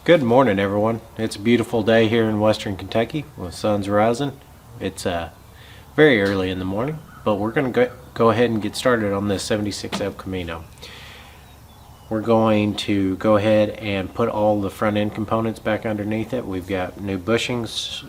Good morning, everyone. It's a beautiful day here in western Kentucky with sun's rising. It's very early in the morning, but we're going to go ahead and get started on this 76 El Camino. We're going to go ahead and put all the front end components back underneath it. We've got new bushings,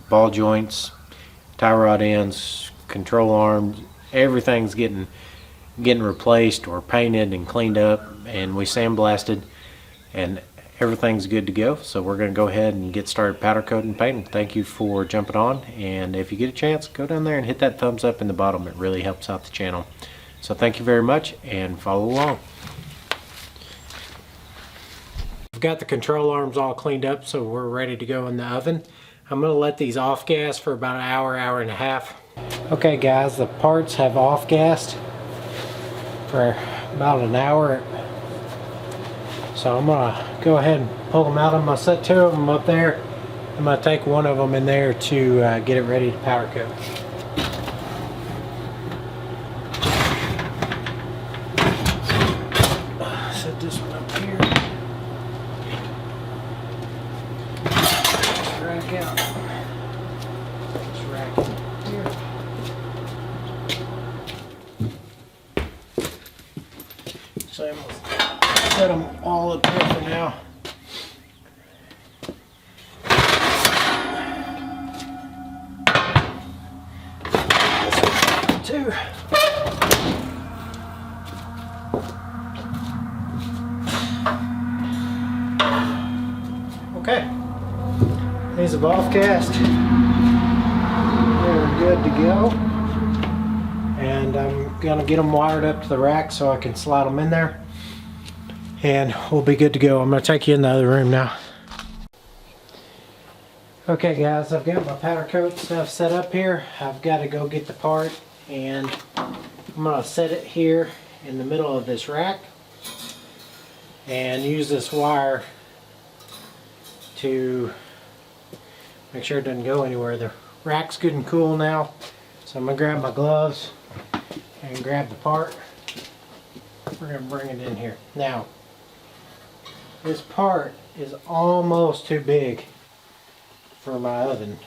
ball joints, tie rod ends, control arms. Everything's getting replaced or painted and cleaned up, and we sandblasted, and everything's good to go. So we're going to go ahead and get started powder coating and painting. Thank you for jumping on, and if you get a chance, go down there and hit that thumbs up in the bottom. It really helps out the channel. So thank you very much, and follow along. I've got the control arms all cleaned up, so we're ready to go in the oven. I'm going to let these off gas for about an hour, hour and a half. Okay guys, the parts have off gassed for about an hour. So I'm going to go ahead and pull them out. I'm going to set two of them up there. I'm going to take one of them in there to get it ready to powder coat. Set this one up here. Just rack out. Just rack it here. So I'm going to set them all up here for now. Two. Okay. These have off gassed. They're good to go. And I'm gonna get them wired up to the rack so I can slide them in there. And we'll be good to go. I'm going to take you in the other room now. Okay guys, I've got my powder coat stuff set up here. I've got to go get the part, and I'm going to set it here in the middle of this rack and use this wire to make sure it doesn't go anywhere. The rack's good and cool now, so I'm going to grab my gloves and grab the part. We're going to bring it in here. Now, this part is almost too big for my oven.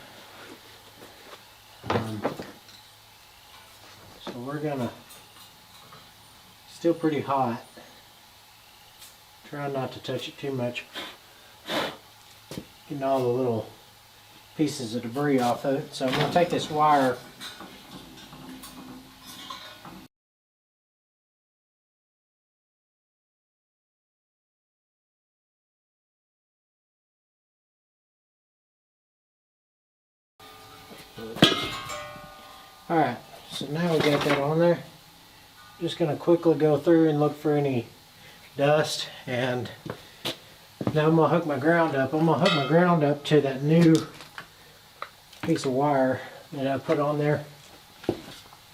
So we're gonna, still pretty hot. Try not to touch it too much. Getting all the little pieces of debris off of it. So I'm gonna take this wire . Alright, so now we got that on there. Just going to quickly go through and look for any dust, and now I'm going to hook my ground up. I'm going to hook my ground up to that new piece of wire that I put on there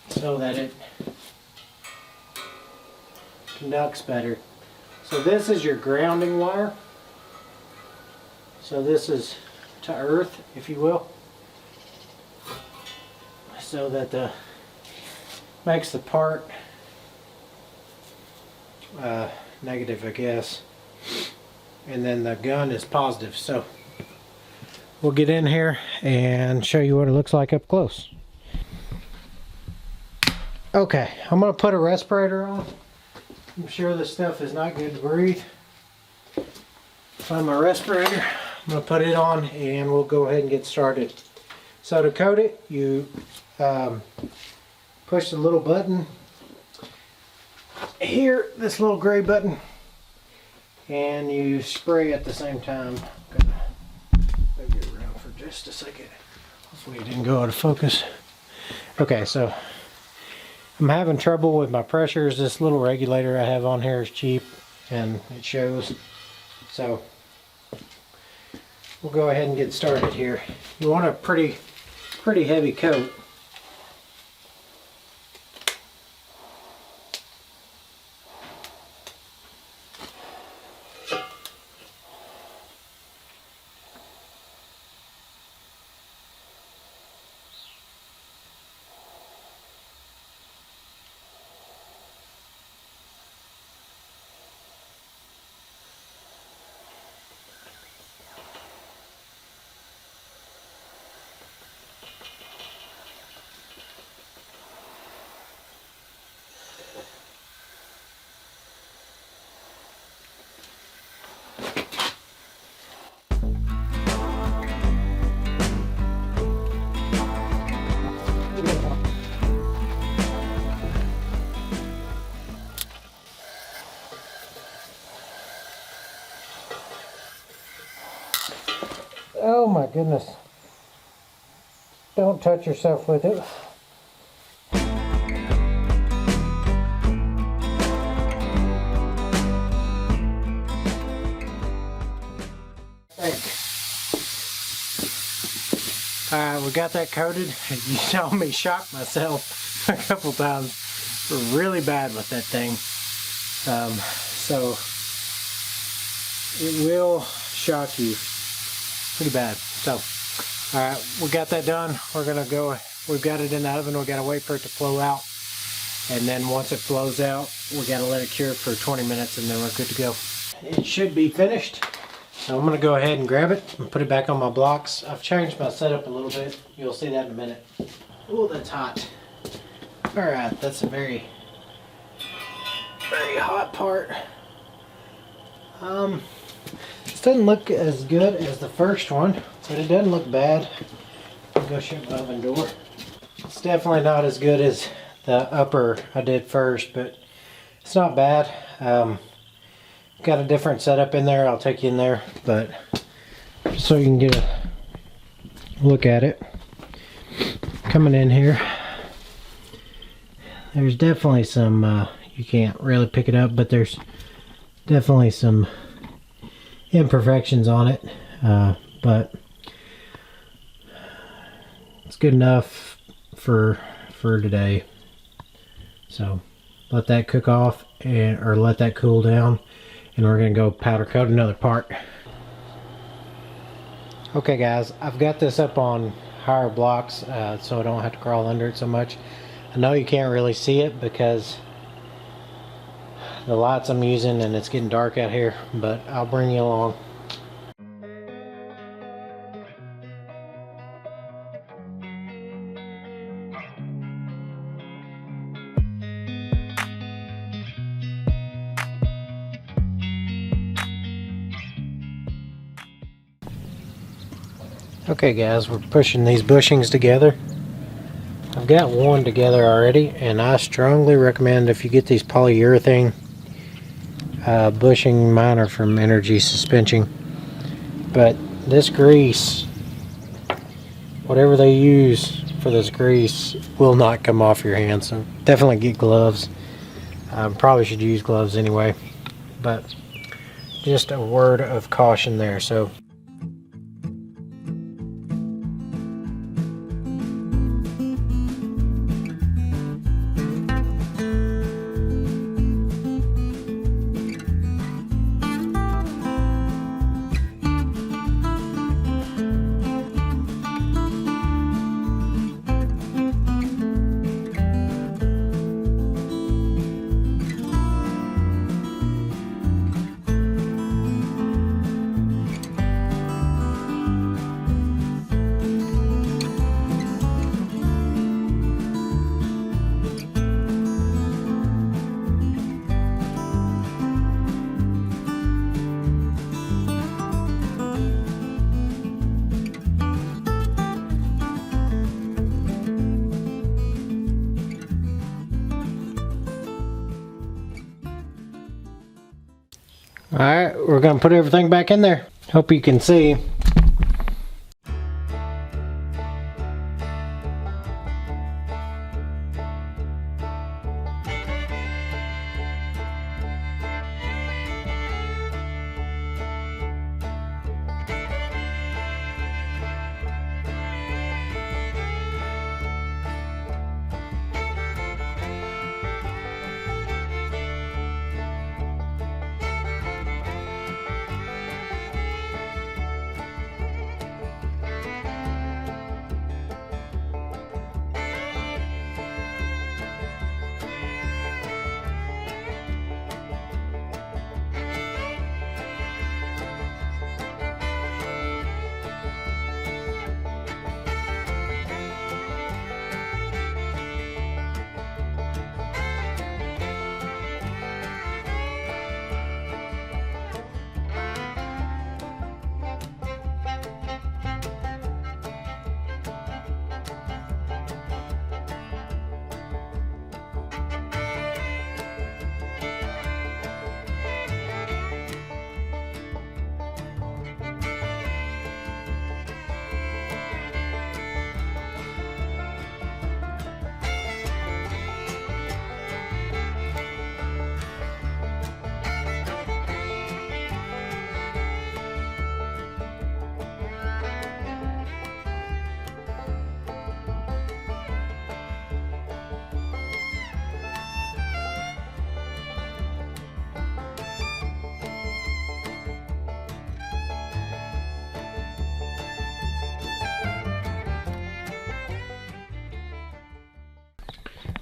so that it conducts better. So this is your grounding wire. So this is to earth, if you will. So that makes the part negative, I guess, and then the gun is positive. So we'll get in here and show you what it looks like up close. Okay, I'm going to put a respirator on. I'm sure this stuff is not good to breathe. Find my respirator. I'm going to put it on and we'll go ahead and get started. So to coat it, you push the little button here, this little gray button, and you spray at the same time. Move it around for just a second. Hopefully it didn't go out of focus. Okay, so I'm having trouble with my pressures. This little regulator I have on here is cheap and it shows. So we'll go ahead and get started here. You want a pretty heavy coat. Oh my goodness. Don't touch yourself with it. Alright, we got that coated. You saw me shock myself a couple times. Really bad with that thing. So it will shock you pretty bad. So, alright, we got that done. We're gonna go, we've got it in the oven. We gotta wait for it to flow out. And then once it flows out, we gotta let it cure for 20 minutes and then we're good to go. It should be finished. So I'm going to go ahead and grab it and put it back on my blocks. I've changed my setup a little bit. You'll see that in a minute. Oh, that's hot. Alright, that's a very hot part. This doesn't look as good as the first one, but it doesn't look bad. I'll go shut my oven door. It's definitely not as good as the upper I did first, but it's not bad. Got a different setup in there. I'll take you in there, but just so you can get a look at it. Coming in here, there's definitely some, you can't really pick it up, but there's definitely some imperfections on it, but it's good enough for today. So let that cook off or let that cool down. And we're going to go powder coat another part. Okay guys, I've got this up on higher blocks so I don't have to crawl under it so much. I know you can't really see it because the lights I'm using and it's getting dark out here, but I'll bring you along. Okay guys, we're pushing these bushings together. I've got one together already, and I strongly recommend if you get these polyurethane bushing, mine are from Energy Suspension, but this grease, whatever they use for this grease, will not come off your hands, so definitely get gloves. Probably should use gloves anyway, but just a word of caution there. So alright, we're going to put everything back in there. Hope you can see.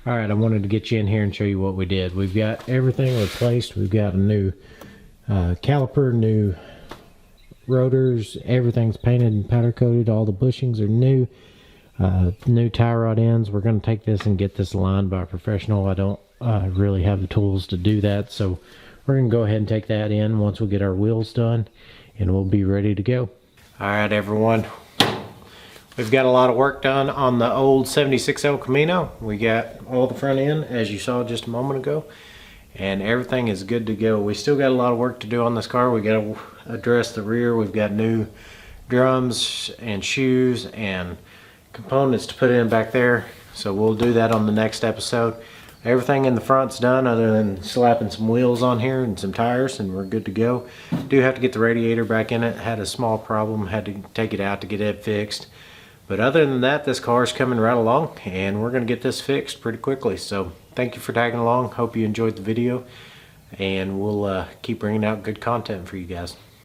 Alright, I wanted to get you in here and show you what we did. We've got everything replaced. We've got a new caliper, new rotors, everything's painted and powder coated, all the bushings are new. New tie rod ends. We're going to take this and get this aligned by a professional. I don't really have the tools to do that, so we're going to go ahead and take that in once we get our wheels done, and we'll be ready to go. Alright everyone, we've got a lot of work done on the old 76 El Camino. We got all the front end as you saw just a moment ago, and everything is good to go. We still got a lot of work to do on this car. We got to address the rear. We've got new drums and shoes and components to put in back there, so we'll do that on the next episode. Everything in the front's done other than slapping some wheels on here and some tires, and we're good to go. Do have to get the radiator back in it. Had a small problem, had to take it out to get it fixed. But other than that, this car is coming right along, and we're going to get this fixed pretty quickly. So thank you for tagging along. Hope you enjoyed the video, and we'll keep bringing out good content for you guys.